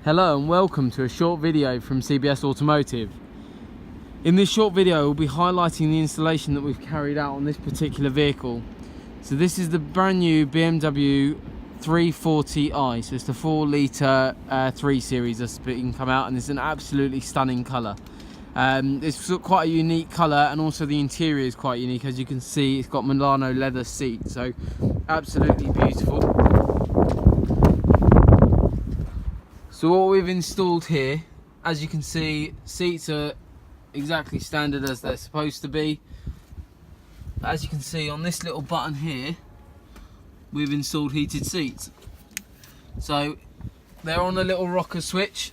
Hello and welcome to a short video from CBS Automotive. In this short video we'll be highlighting the installation that we've carried out on this particular vehicle. So this is the brand new BMW 340i, so it's the 4 litre 3 series that's been come out, and it's an absolutely stunning colour. It's quite a unique colour, and also the interior is quite unique. As you can see, it's got Milano leather seats, so absolutely beautiful. So what we've installed here, as you can see, seats are exactly standard as they're supposed to be. As you can see on this little button here, we've installed heated seats. So they're on a little rocker switch.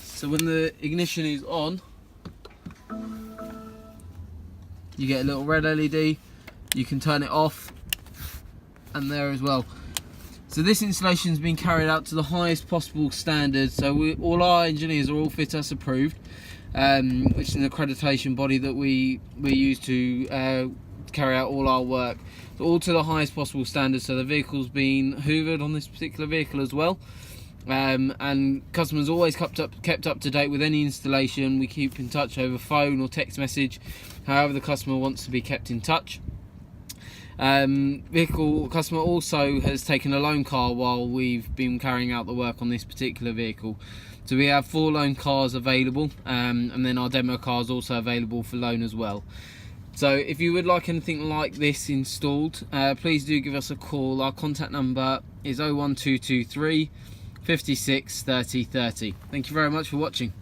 So when the ignition is on, you get a little red LED. You can turn it off, and there as well. So this installation has been carried out to the highest possible standard. So all our engineers are all Fit Us approved, which is an accreditation body that we use to carry out all our work. So all to the highest possible standard. So the vehicle's been hoovered on this particular vehicle as well, and customers always kept up to date with any installation. We keep in touch over phone or text message, however the customer wants to be kept in touch. Customer also has taken a loan car while we've been carrying out the work on this particular vehicle. So we have 4 loan cars available, and then our demo car is also available for loan as well. So if you would like anything like this installed, please do give us a call. Our contact number is 01223 56 30 30. Thank you very much for watching.